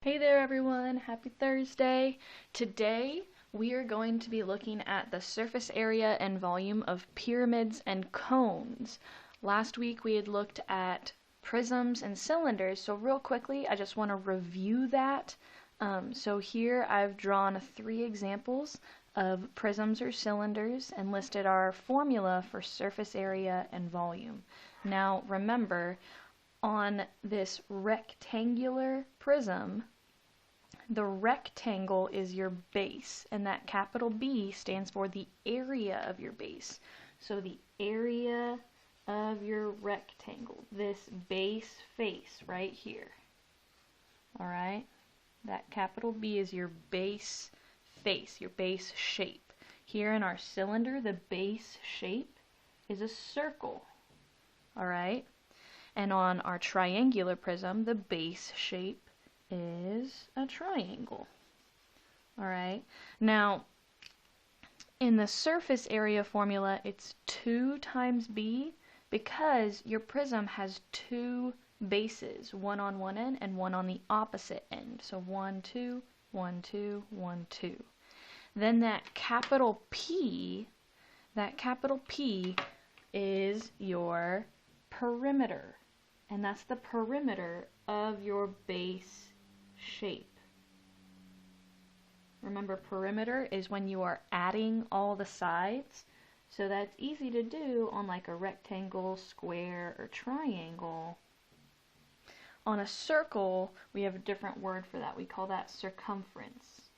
Hey there everyone, happy Thursday. Today we are going to be looking at the surface area and volume of pyramids and cones. Last week we had looked at prisms and cylinders, so real quickly I just want to review that. So here I've drawn 3 examples of prisms or cylinders and listed our formula for surface area and volume. Now remember, on this rectangular prism, the rectangle is your base, and that capital B stands for the area of your base. So the area of your rectangle, this base face right here. Alright? That capital B is your base face, your base shape. Here in our cylinder, the base shape is a circle. Alright? And on our triangular prism, the base shape is a triangle. Alright, now in the surface area formula it's 2 times B because your prism has 2 bases, one on one end and one on the opposite end. So 1, 2, 1, 2, 1, 2. Then that capital P is your perimeter. And that's the perimeter of your base shape. Remember, perimeter is when you are adding all the sides, so that's easy to do on like a rectangle, square, or triangle. On a circle, we have a different word for that. We call that circumference.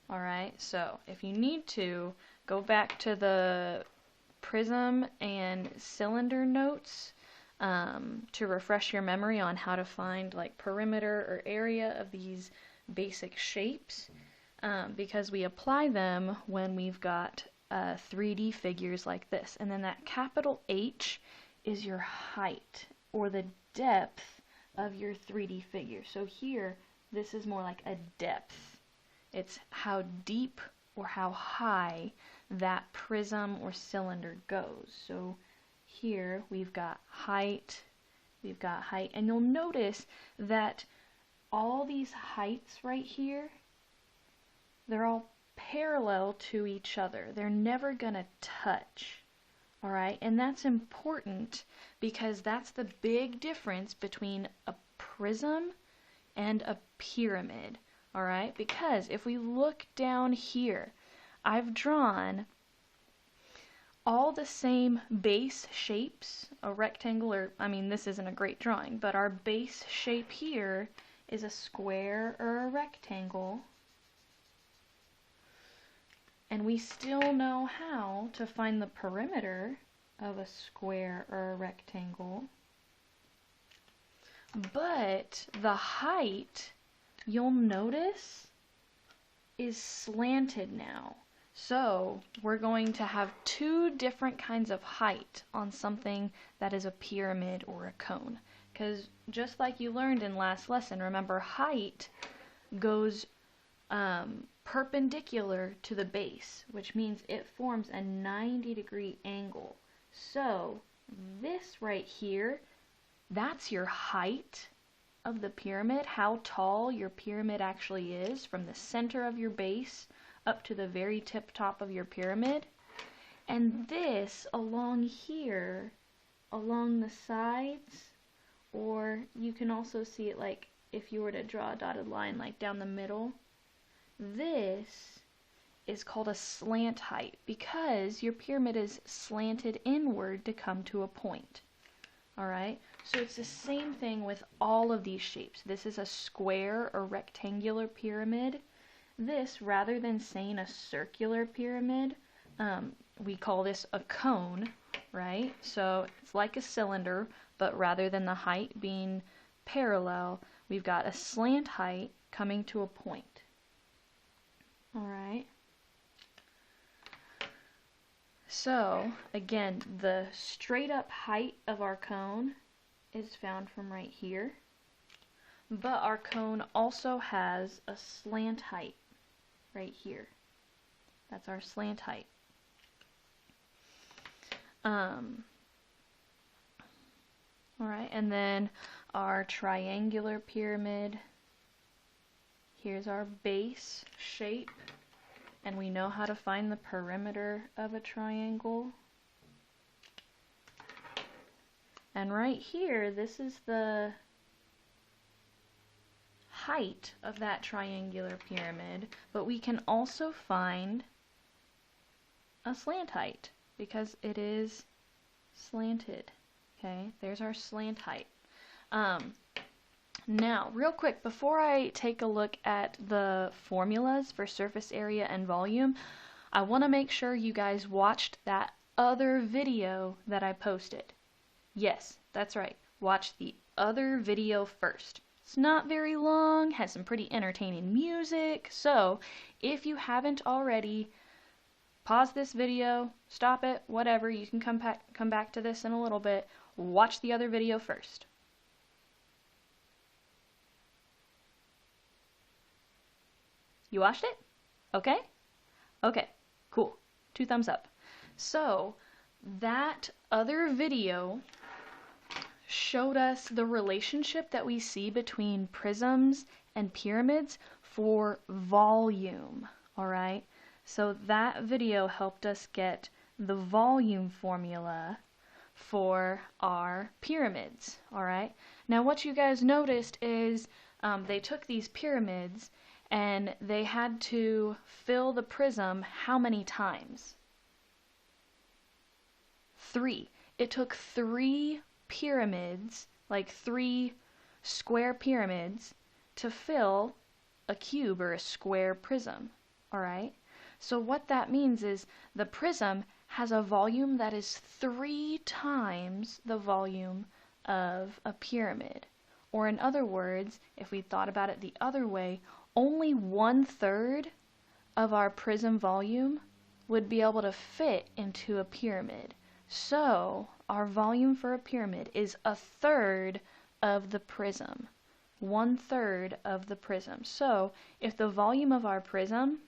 Alright, so if you need to, go back to the prism and cylinder notes to refresh your memory on how to find like perimeter or area of these basic shapes, because we apply them when we've got 3D figures like this. And then that capital H is your height or the depth of your 3D figure. So here, this is more like a depth. It's how deep or how high that prism or cylinder goes. So here we've got height, and you'll notice that all these heights right here, they're all parallel to each other. They're never gonna touch. Alright, and that's important because that's the big difference between a prism and a pyramid. Alright, because if we look down here, I've drawn all the same base shapes, a rectangle, or, I mean, this isn't a great drawing, but our base shape here is a square or a rectangle. And we still know how to find the perimeter of a square or a rectangle. But the height, you'll notice, is slanted now. So we're going to have 2 different kinds of height on something that is a pyramid or a cone. Because just like you learned in last lesson, remember height goes perpendicular to the base, which means it forms a 90-degree angle. So this right here, that's your height of the pyramid, how tall your pyramid actually is from the center of your base up to the very tip top of your pyramid. And this along here, along the sides, or you can also see it like if you were to draw a dotted line like down the middle, this is called a slant height because your pyramid is slanted inward to come to a point. Alright, so it's the same thing with all of these shapes. This is a square or rectangular pyramid. This, rather than saying a circular pyramid, we call this a cone, right? So it's like a cylinder, but rather than the height being parallel, we've got a slant height coming to a point. Alright. So, again, the straight up height of our cone is found from right here. But our cone also has a slant height right here. That's our slant height. Alright, and then our triangular pyramid here's our base shape, and we know how to find the perimeter of a triangle. And right here, this is the height of that triangular pyramid, but we can also find a slant height because it is slanted. Okay, there's our slant height. Now, real quick, before I take a look at the formulas for surface area and volume, I want to make sure you guys watched that other video that I posted. Yes, that's right. Watch the other video first. It's not very long, has some pretty entertaining music, so if you haven't already, pause this video, stop it, whatever, you can come back to this in a little bit. Watch the other video first. You watched it? Okay? Okay, cool. 2 thumbs up. So, that other video showed us the relationship that we see between prisms and pyramids for volume, alright? So that video helped us get the volume formula for our pyramids, alright? Now what you guys noticed is they took these pyramids and they had to fill the prism how many times? 3. It took 3 pyramids, like 3 square pyramids, to fill a cube or a square prism, alright? So what that means is the prism has a volume that is 3 times the volume of a pyramid. Or in other words, if we thought about it the other way, only 1/3 of our prism volume would be able to fit into a pyramid. So our volume for a pyramid is 1/3 of the prism. 1/3 of the prism. So if the volume of our prism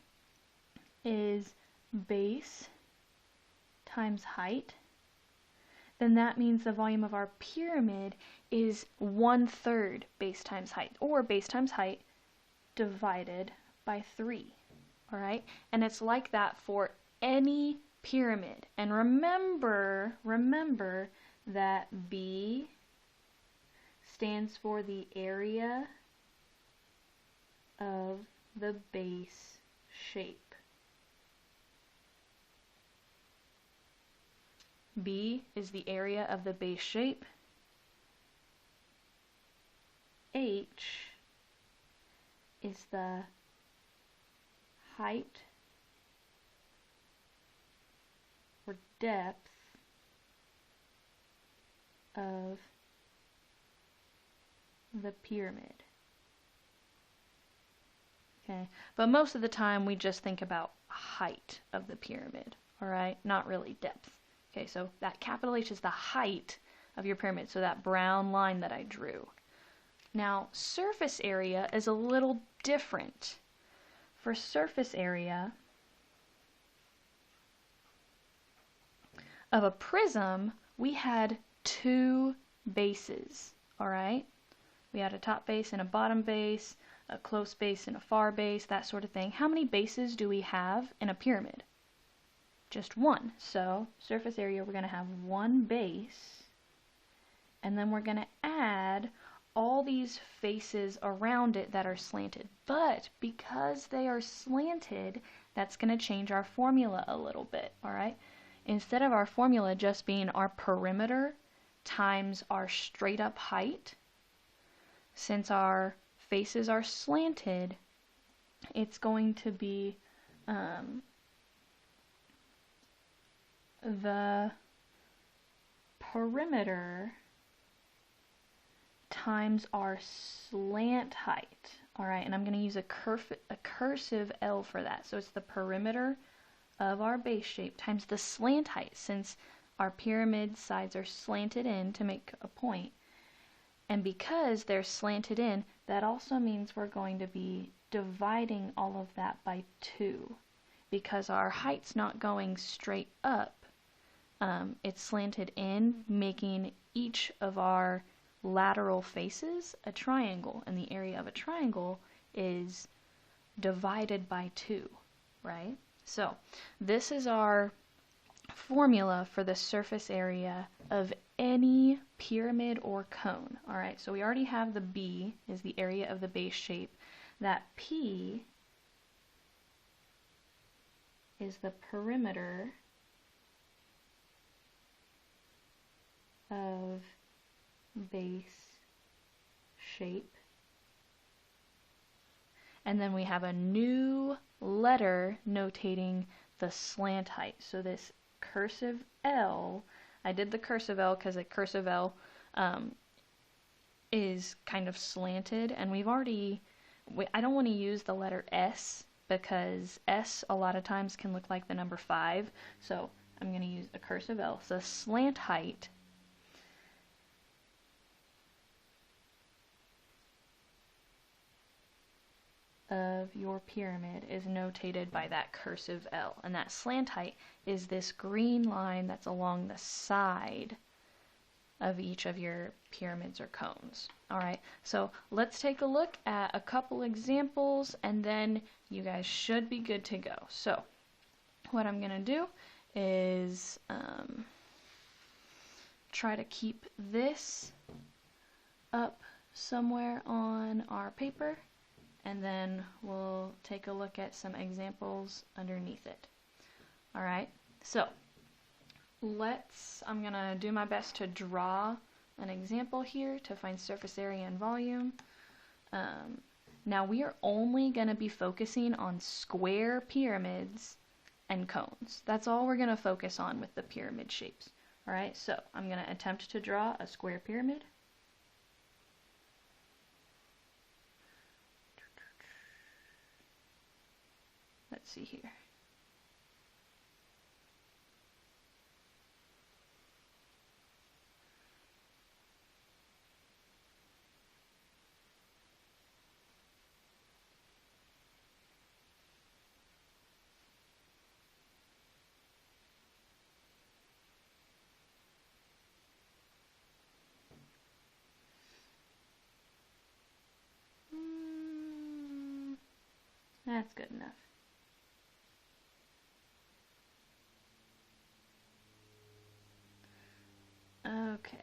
is base times height, then that means the volume of our pyramid is 1/3 base times height, or base times height divided by 3. Alright? And it's like that for any pyramid. And remember that B stands for the area of the base shape. B is the area of the base shape. H is the height or depth of the pyramid. Okay, but most of the time we just think about height of the pyramid, alright? Not really depth. Okay, so that capital H is the height of your pyramid, so that brown line that I drew. Now, surface area is a little different. For surface area of a prism, we had 2 bases, alright? We had a top base and a bottom base, a close base and a far base, that sort of thing. How many bases do we have in a pyramid? Just 1. So, surface area, we're going to have 1 base, and then we're going to add all these faces around it that are slanted. But because they are slanted, that's going to change our formula a little bit, alright? Instead of our formula just being our perimeter times our straight up height, since our faces are slanted, it's going to be the perimeter times our slant height. Alright, and I'm going to use a cursive L for that. So it's the perimeter of our base shape times the slant height, since our pyramid sides are slanted in to make a point. And because they're slanted in, that also means we're going to be dividing all of that by 2. Because our height's not going straight up, it's slanted in, making each of our lateral faces a triangle, and the area of a triangle is divided by 2, right? So this is our formula for the surface area of any pyramid or cone. All right, so we already have the B is the area of the base shape. That P is the perimeter of base shape. And then we have a new letter notating the slant height. So this cursive L, I did the cursive L because the cursive L is kind of slanted, and I don't want to use the letter S because S a lot of times can look like the number 5, so I'm going to use a cursive L. So slant height of your pyramid is notated by that cursive L, and that slant height is this green line that's along the side of each of your pyramids or cones. Alright, so let's take a look at a couple examples and then you guys should be good to go. So what I'm going to do is try to keep this up somewhere on our paper, and then we'll take a look at some examples underneath it. Alright, so I'm going to do my best to draw an example here to find surface area and volume. Now we are only going to be focusing on square pyramids and cones. That's all we're going to focus on with the pyramid shapes. Alright, so I'm going to attempt to draw a square pyramid. Let's see here. That's good enough. Okay.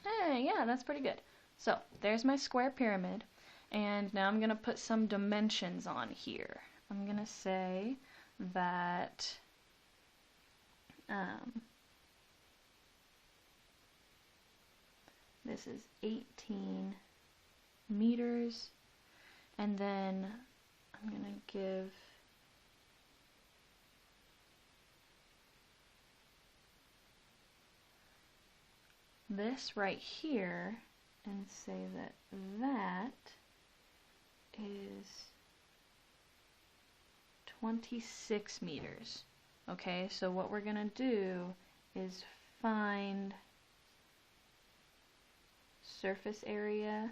Hey, yeah, that's pretty good. So, there's my square pyramid, and now I'm going to put some dimensions on here. I'm going to say that this is 18 meters, and then I'm going to give this right here and say that that is 26 meters. Okay, so what we're going to do is find surface area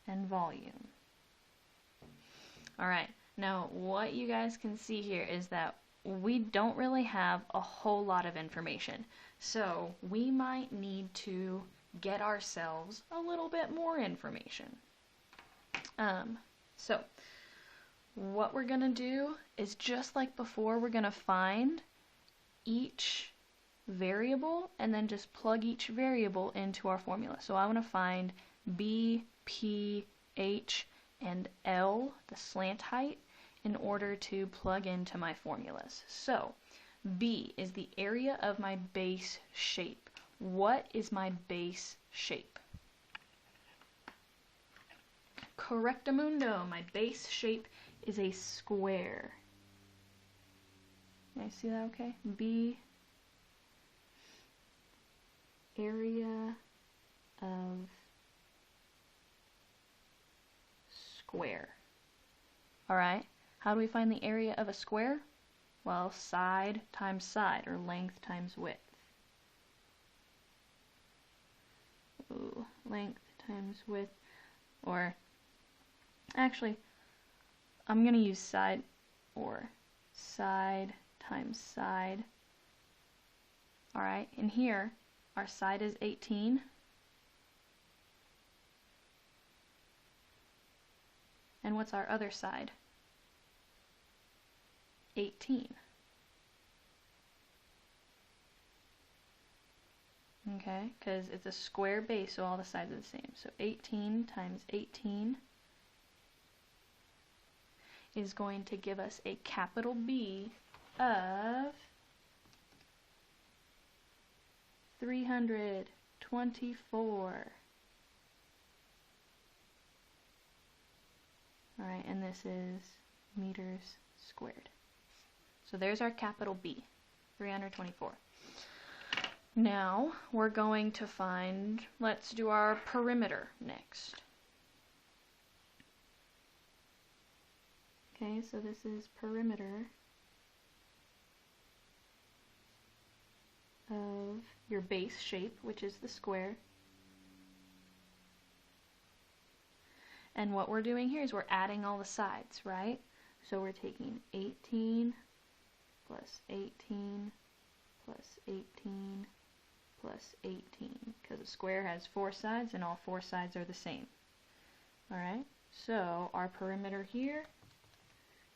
and volume. Alright, now what you guys can see here is that we don't really have a whole lot of information. So we might need to get ourselves a little bit more information. So what we're going to do is, just like before, we're going to find each variable and then just plug each variable into our formula. So I want to find B, P, H, and L, the slant height, in order to plug into my formulas. So B is the area of my base shape. What is my base shape? Correctamundo, my base shape is a square. Can I see that okay? B, area of square. Alright, how do we find the area of a square? Well, side times side, or length times width. Ooh, length times width, or actually, I'm going to use side, or side times side. Alright, and here, our side is 18, And what's our other side? 18. Okay, because it's a square base, so all the sides are the same. So 18 times 18 is going to give us a capital B of 324. Alright, and this is meters squared. So there's our capital B, 324. Now we're going to find, let's do our perimeter next. Okay, so this is perimeter of your base shape, which is the square. And what we're doing here is we're adding all the sides, right? So we're taking 18 plus 18 plus 18 plus 18, because a square has 4 sides and all 4 sides are the same. Alright, so our perimeter here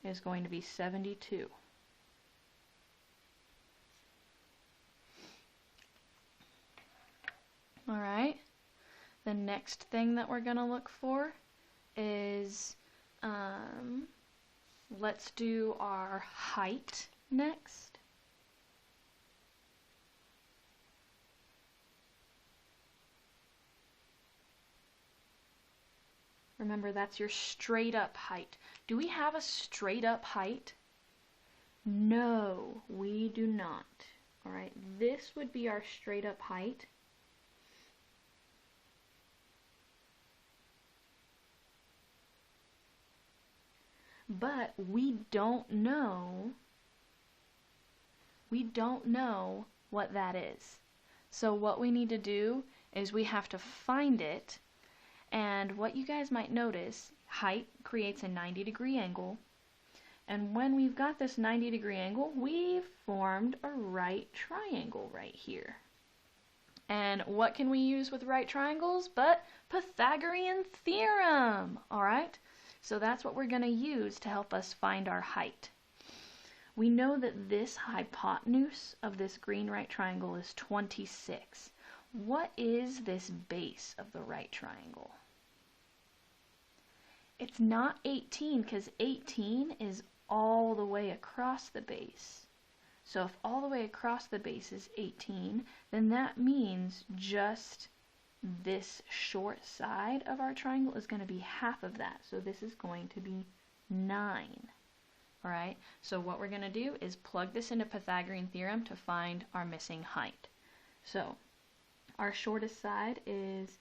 is going to be 72. Alright, the next thing that we're going to look for is, let's do our height next. Remember, that's your straight up height. Do we have a straight up height? No, we do not. Alright, this would be our straight up height. But we don't know what that is. So what we need to do is we have to find it, and what you guys might notice, height creates a 90-degree angle, and when we've got this 90-degree angle, we've formed a right triangle right here. And what can we use with right triangles but Pythagorean theorem? Alright? So that's what we're going to use to help us find our height. We know that this hypotenuse of this green right triangle is 26. What is this base of the right triangle? It's not 18, because 18 is all the way across the base. So if all the way across the base is 18, then that means just this short side of our triangle is going to be half of that. So this is going to be 9. Alright, so what we're going to do is plug this into Pythagorean theorem to find our missing height. So our shortest side is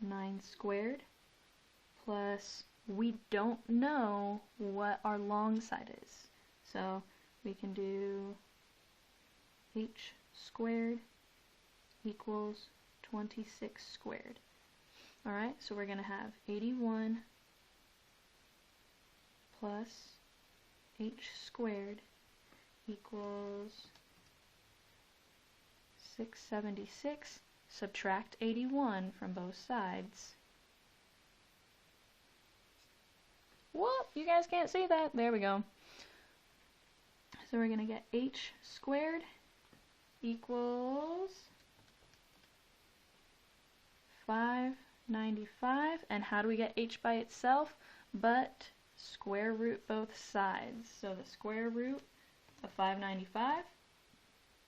9 squared plus, we don't know what our long side is. So we can do h squared equals 26 squared. Alright, so we're going to have 81 plus h squared equals 676. Subtract 81 from both sides. Whoop, you guys can't see that. There we go. So we're going to get h squared equals 595. And how do we get h by itself? But square root both sides. So the square root of 595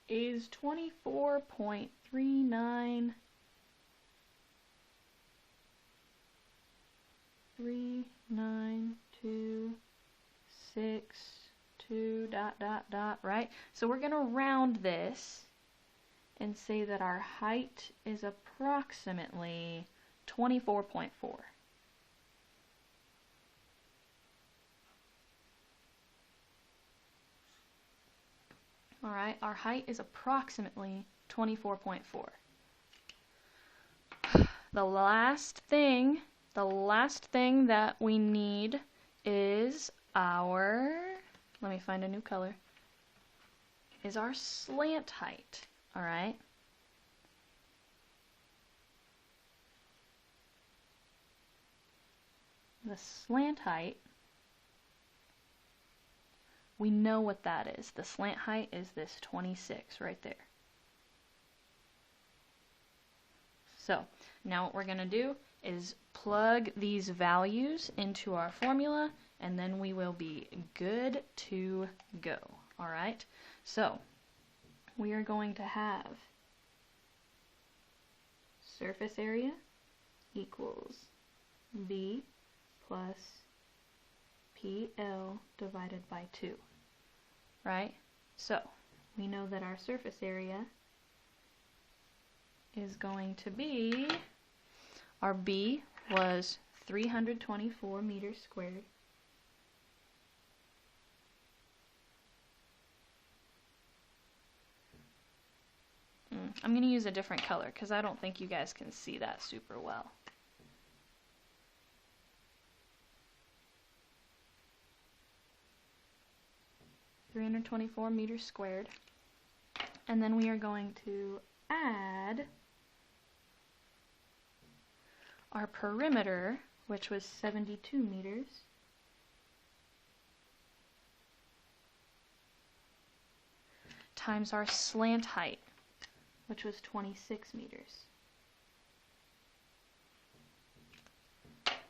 is 24.393926 right? So we're going to round this and say that our height is approximately 24.4. Alright, our height is approximately 24.4. The last thing that we need is our, let me find a new color, is our slant height. Alright? the slant height, we know what that is. The slant height is this 26 right there. So now what we're going to do is plug these values into our formula, and then we will be good to go. All right, so we are going to have surface area equals B plus PL divided by 2, right? So we know that our surface area is going to be, our B was 324 meters squared. I'm going to use a different color because I don't think you guys can see that super well. (324 meters squared). And then we are going to add our perimeter, which was 72 meters, times our slant height, which was 26 meters.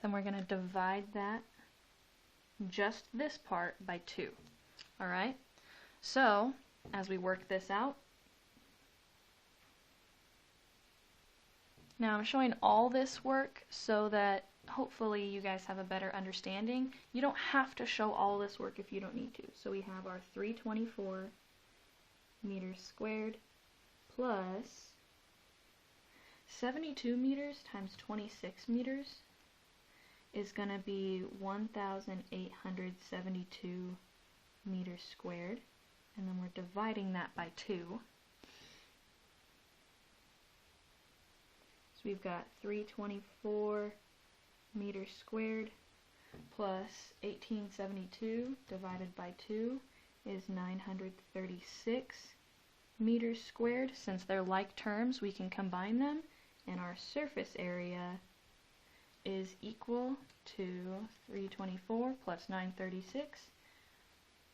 Then we're going to divide that, just this part, by 2. All right? So, as we work this out, now I'm showing all this work so that hopefully you guys have a better understanding. You don't have to show all this work if you don't need to. So we have our 324 meters squared plus 72 meters times 26 meters is going to be 1,872 meters squared, and then we're dividing that by 2. So we've got 324 meters squared plus 1872 divided by 2 is 936 meters squared. Since they're like terms, we can combine them, and our surface area is equal to 324 plus 936,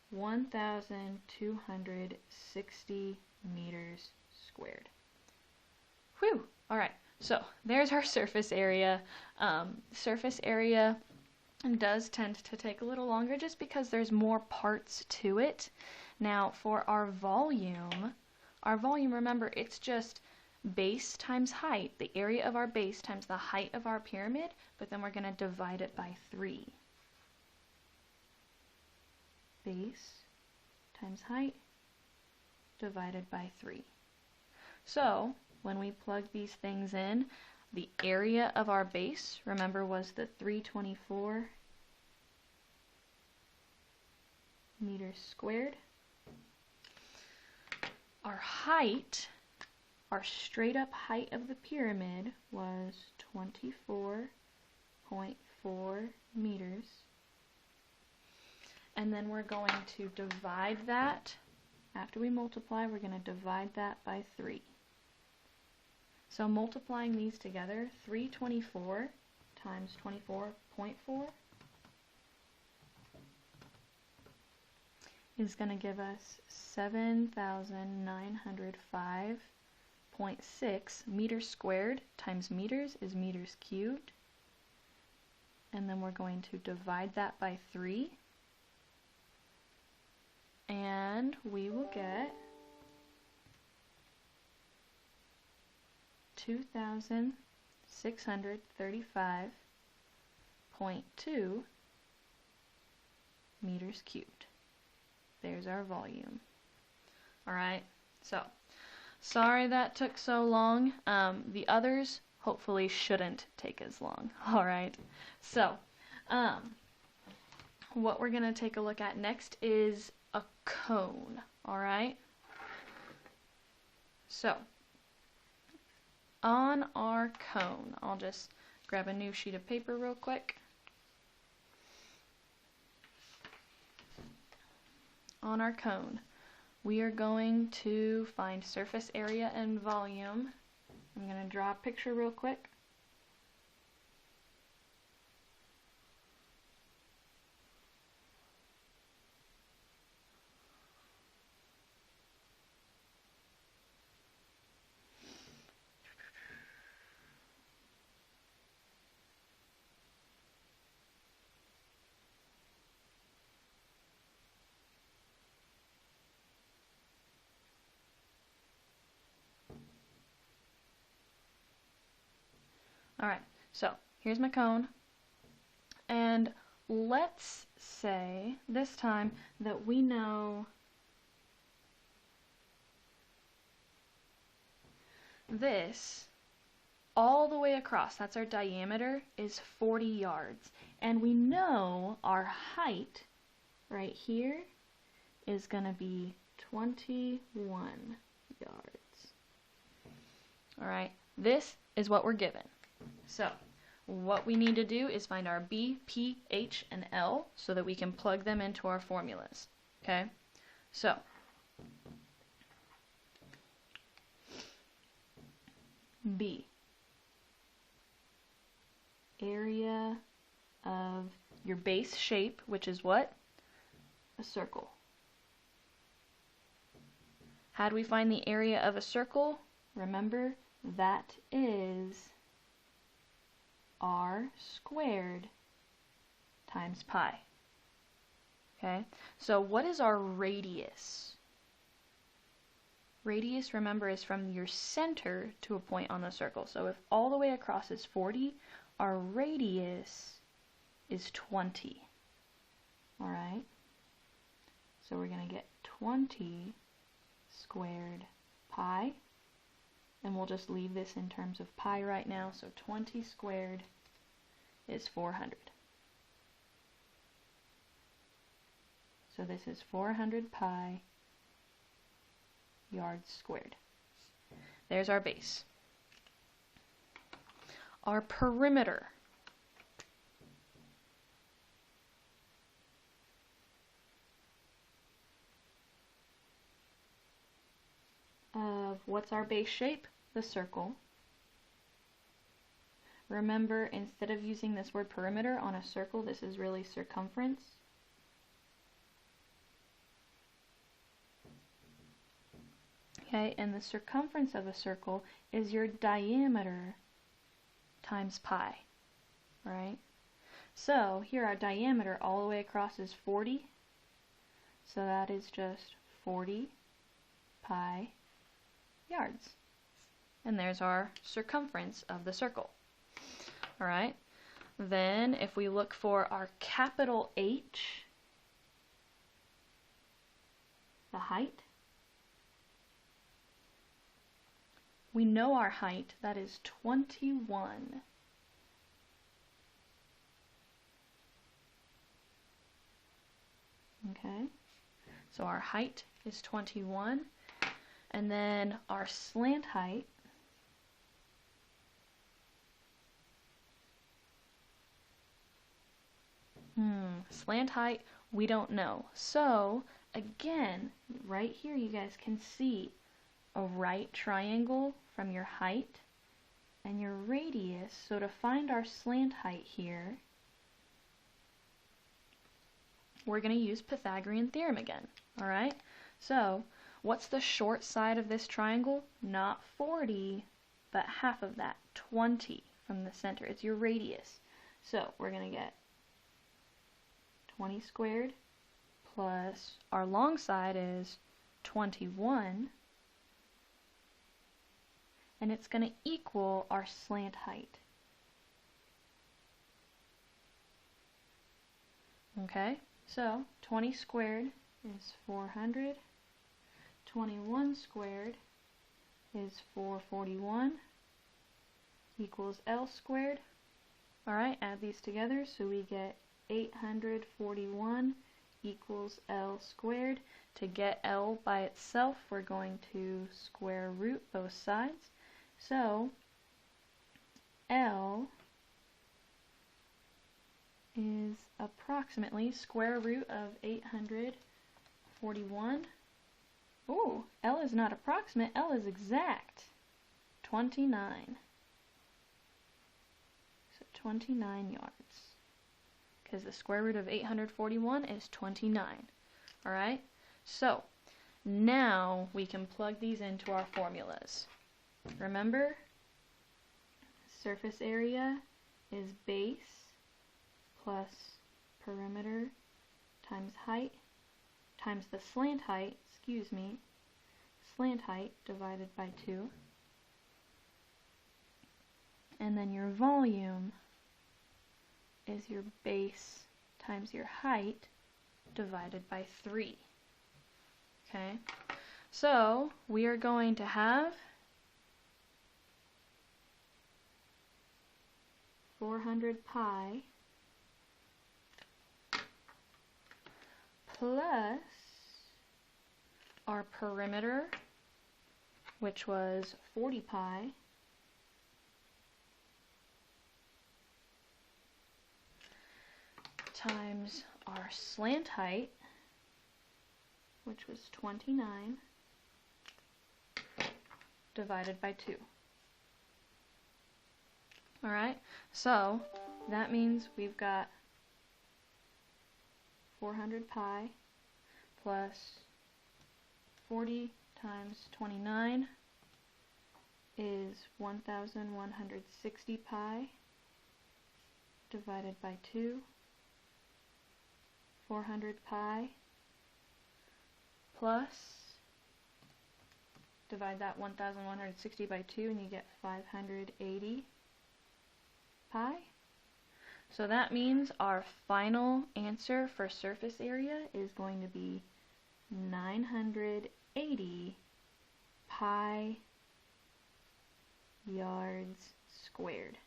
1,260 meters squared. Whew! Alright, so there's our surface area. Surface area does tend to take a little longer just because there's more parts to it. Now for our volume, remember, it's just base times height, the area of our base times the height of our pyramid, but then we're going to divide it by 3. Base times height divided by 3. So when we plug these things in, the area of our base, remember, was the 324 meters squared. Our height, our straight up height of the pyramid, was 24.4 meters. And then we're going to divide that, after we multiply, we're going to divide that by 3. So multiplying these together, 324 times 24.4 is going to give us 7,905.6 meters squared times meters is meters cubed. And then we're going to divide that by 3. And we will get 2,635.2 meters cubed. There's our volume. Alright, so sorry that took so long. The others hopefully shouldn't take as long. Alright, so what we're going to take a look at next is a cone. Alright, so on our cone, I'll just grab a new sheet of paper real quick. On our cone, we are going to find surface area and volume. I'm going to draw a picture real quick. Alright, so here's my cone. And let's say this time that we know this all the way across, that's our diameter, is 40 yards. And we know our height right here is going to be 21 yards. Alright, this is what we're given. So, what we need to do is find our B, P, H, and L so that we can plug them into our formulas. Okay? So, B, area of your base shape, which is what? A circle. How do we find the area of a circle? Remember, that is r squared times pi. Okay, so what is our radius? Radius, remember, is from your center to a point on the circle. So if all the way across is 40, our radius is 20. Alright, so we're going to get 20 squared pi. And we'll just leave this in terms of pi right now. So 20 squared is 400. So this is 400 pi yards squared. There's our base. Our perimeter. Of what's our base shape? The circle. Remember, instead of using this word perimeter on a circle, this is really circumference. Okay, and the circumference of a circle is your diameter times pi, right? So here our diameter all the way across is 40, so that is just 40 pi yards. And there's our circumference of the circle. Alright, then if we look for our capital H, the height, we know our height, that is 21. Okay, so our height is 21, and then our slant height slant height, we don't know. So, again, right here you guys can see a right triangle from your height and your radius. So to find our slant height here, we're going to use Pythagorean theorem again. Alright? So, what's the short side of this triangle? Not 40, but half of that, 20 from the center. It's your radius. So, we're going to get 20 squared plus our long side is 21, and it's going to equal our slant height. Okay, so 20 squared is 400, 21 squared is 441 equals L squared. Alright, add these together so we get 841 equals L squared. To get L by itself, we're going to square root both sides. So, L is approximately square root of 841. Ooh, L is not approximate, L is exact. 29. So 29 yards. Because the square root of 841 is 29. Alright? So, now we can plug these into our formulas. Remember, surface area is base plus perimeter times height times the slant height, slant height divided by 2. And then your volume is your base times your height divided by 3. Okay? So we are going to have 400 pi plus our perimeter, which was 40 pi, times our slant height, which was 29, divided by 2. Alright, so that means we've got 400 pi plus 40 times 29 is 1,160 pi divided by 2. 400 pi plus, divide that 1,160 by 2 and you get 580 pi. So that means our final answer for surface area is going to be 980 pi yards squared.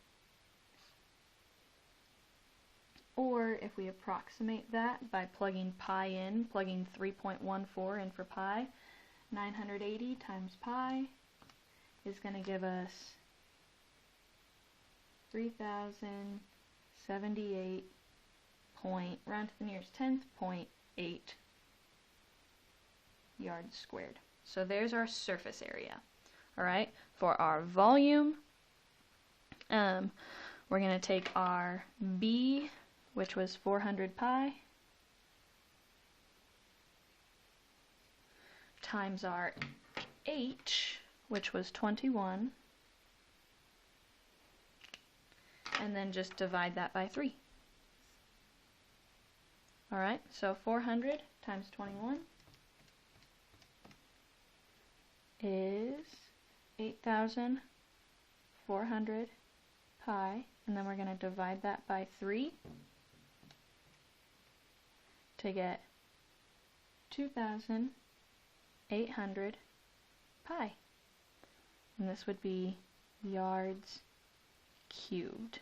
Or if we approximate that by plugging pi in, plugging 3.14 in for pi, 980 times pi is going to give us 3,078 round to the nearest 10th, 0.8 yards squared. So there's our surface area. Alright, for our volume, we're going to take our B, which was 400 pi, times our H, which was 21, and then just divide that by 3. Alright, so 400 times 21 is 8,400 pi, and then we're going to divide that by 3 to get 2,800 pi. And this would be yards cubed.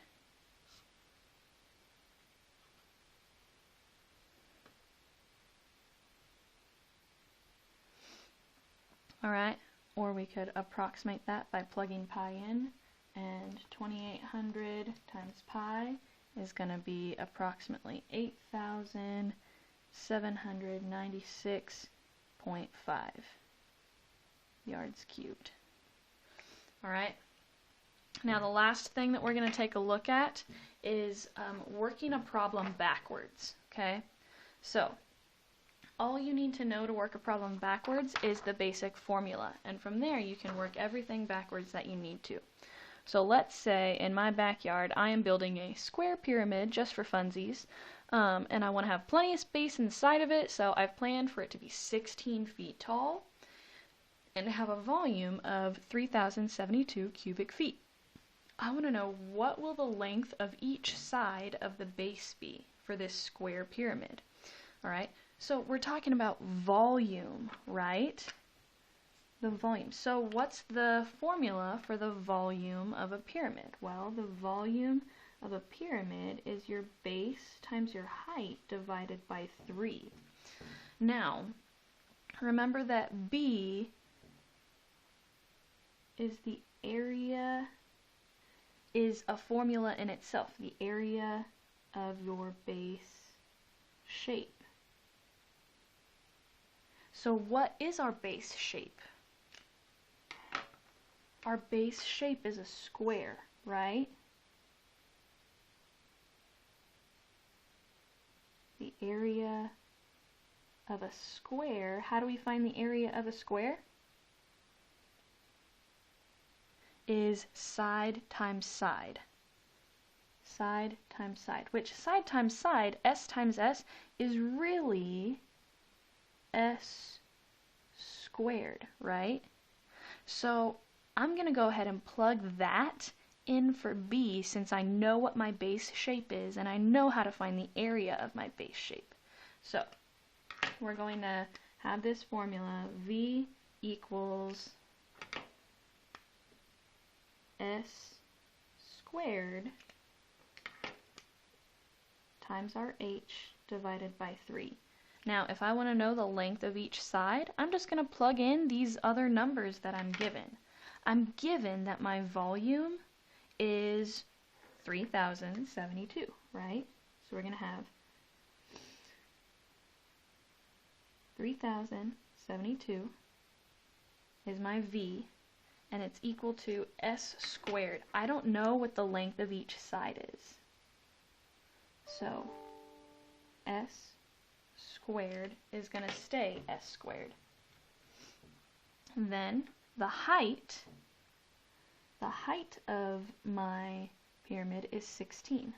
Alright, or we could approximate that by plugging pi in, and 2,800 times pi is going to be approximately 8,796.5 yards cubed. Alright, now the last thing that we're going to take a look at is working a problem backwards. Okay, so all you need to know to work a problem backwards is the basic formula, and from there you can work everything backwards that you need to. So let's say in my backyard I am building a square pyramid just for funsies, and I want to have plenty of space inside of it, so I've planned for it to be 16 feet tall and to have a volume of 3,072 cubic feet. I want to know what will the length of each side of the base be for this square pyramid. Alright, so we're talking about volume, right? The volume. So what's the formula for the volume of a pyramid? Well, the volume of a pyramid is your base times your height divided by 3. Now, remember that B is the area, is a formula in itself, the area of your base shape. So what is our base shape? Our base shape is a square, right? The area of a square, how do we find the area of a square? Is side times side. Side times side, which side times side, S times S, is really S squared, right? So I'm going to go ahead and plug that in for B since I know what my base shape is and I know how to find the area of my base shape. So we're going to have this formula, V equals S squared times our H divided by 3. Now, if I want to know the length of each side, I'm just going to plug in these other numbers that I'm given. I'm given that my volume is 3,072, right? So we're going to have 3,072 is my V, and it's equal to S squared. I don't know what the length of each side is. So S squared is going to stay S squared. And then the height of my pyramid is 16.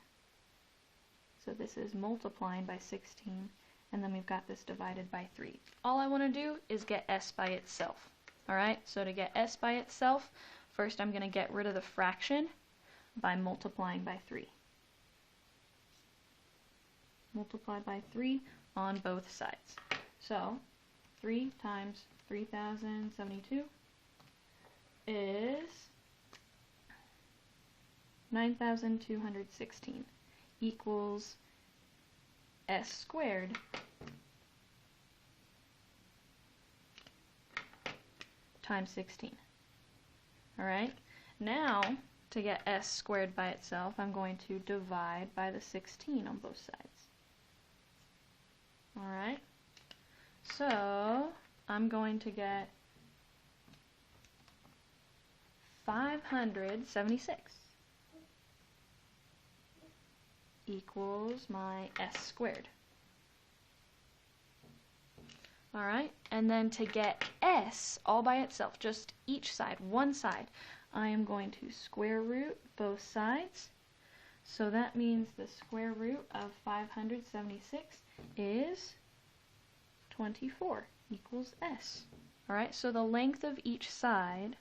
So this is multiplying by 16, and then we've got this divided by 3. All I want to do is get S by itself. Alright, so to get S by itself, first I'm going to get rid of the fraction by multiplying by 3. Multiply by 3 on both sides. So 3 times 3,072 is 9,216 equals S squared times 16. Alright, now to get S squared by itself, I'm going to divide by the 16 on both sides. Alright, so I'm going to get 576 equals my S squared. Alright, and then to get S all by itself, just each side, one side, I am going to square root both sides. So that means the square root of 576 is 24 equals S. Alright, so the length of each side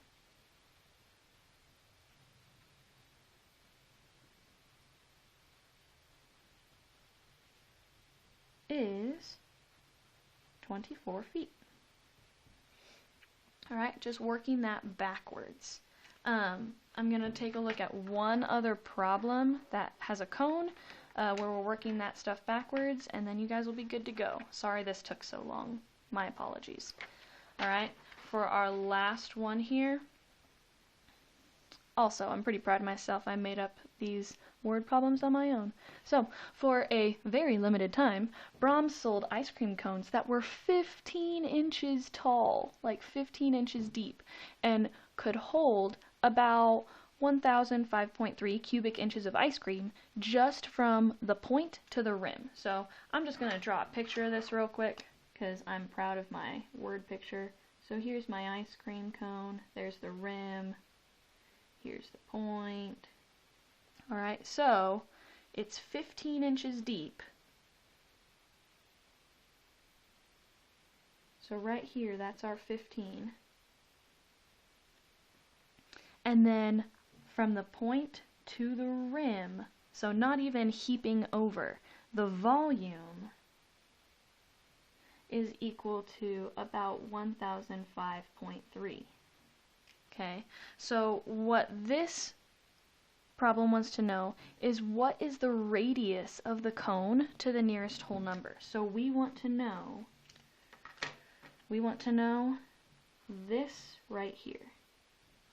is 24 feet. Alright, just working that backwards. I'm going to take a look at one other problem that has a cone where we're working that stuff backwards, and then you guys will be good to go. Sorry this took so long. My apologies. Alright, for our last one here, also, I'm pretty proud of myself. I made up these word problems on my own. So, for a very limited time, Brahms sold ice cream cones that were 15 inches tall, like 15 inches deep, and could hold about 1,005.3 cubic inches of ice cream just from the point to the rim. So, I'm just going to draw a picture of this real quick because I'm proud of my word picture. So, here's my ice cream cone. There's the rim. Here's the point. Alright, so it's 15 inches deep. So right here, that's our 15. And then from the point to the rim, so not even heaping over, the volume is equal to about 1,005.3. Okay, so what this problem wants to know is what is the radius of the cone to the nearest whole number. So we want to know this right here.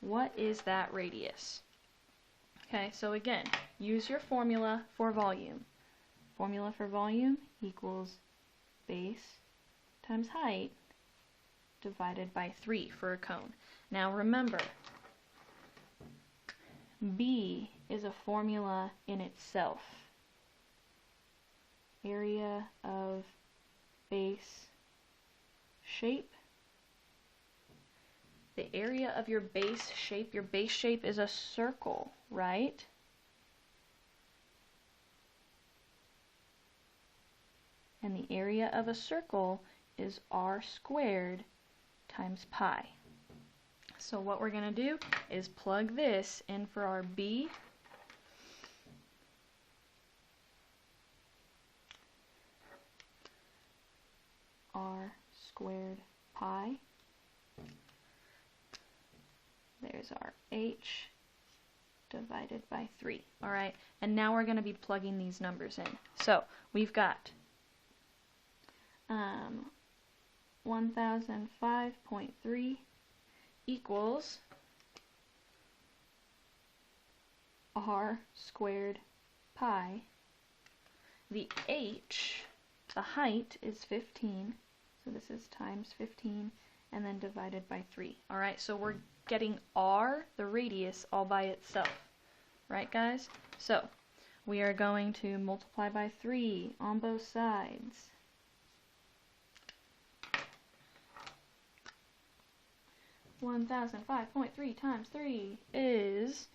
What is that radius? Okay, so again, use your formula for volume. Formula for volume equals base times height divided by 3 for a cone. Now remember, B is a formula in itself. Area of base shape. The area of your base shape is a circle, right? And the area of a circle is r squared times pi. So what we're going to do is plug this in for our b. R squared pi. There's our h divided by 3. Alright, and now we're going to be plugging these numbers in. So we've got 1005.3 equals r squared pi. The h, the height, is 15, so this is times 15, and then divided by 3. Alright, so we're getting r, the radius, all by itself. Right, guys? So we are going to multiply by 3 on both sides. (1005.3 times 3 is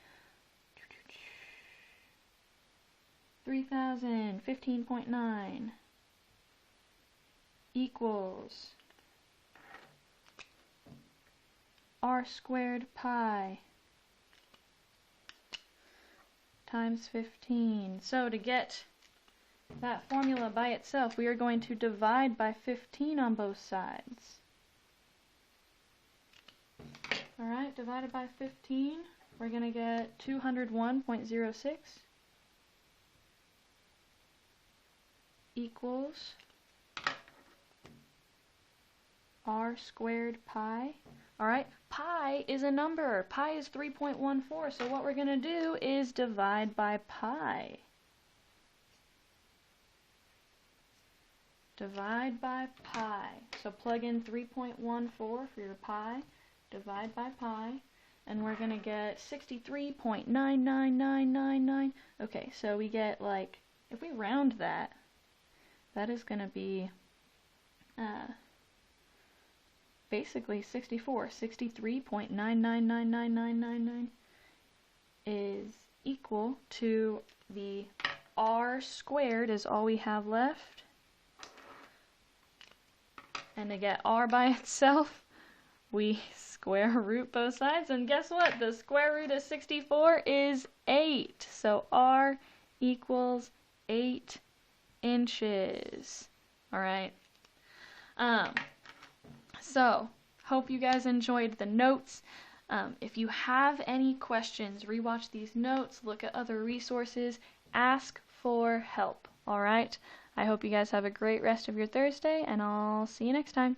3015.9 equals r squared pi times 15. So to get that formula by itself, we are going to divide by 15 on both sides. Alright, divided by 15, we're going to get 201.06 equals r squared pi. Alright, pi is a number. Pi is 3.14, so what we're going to do is divide by pi. Divide by pi. So plug in 3.14 for your pi. Divide by pi. And we're going to get 63.99999. Okay, so we get, like, if we round that, that is going to be basically 64. 63.9999999 is equal to the r squared is all we have left. And to get r by itself, we square root both sides, and guess what? The square root of 64 is 8. So r equals 8 inches. Alright. So, hope you guys enjoyed the notes. If you have any questions, rewatch these notes, look at other resources, ask for help. Alright? I hope you guys have a great rest of your Thursday, and I'll see you next time.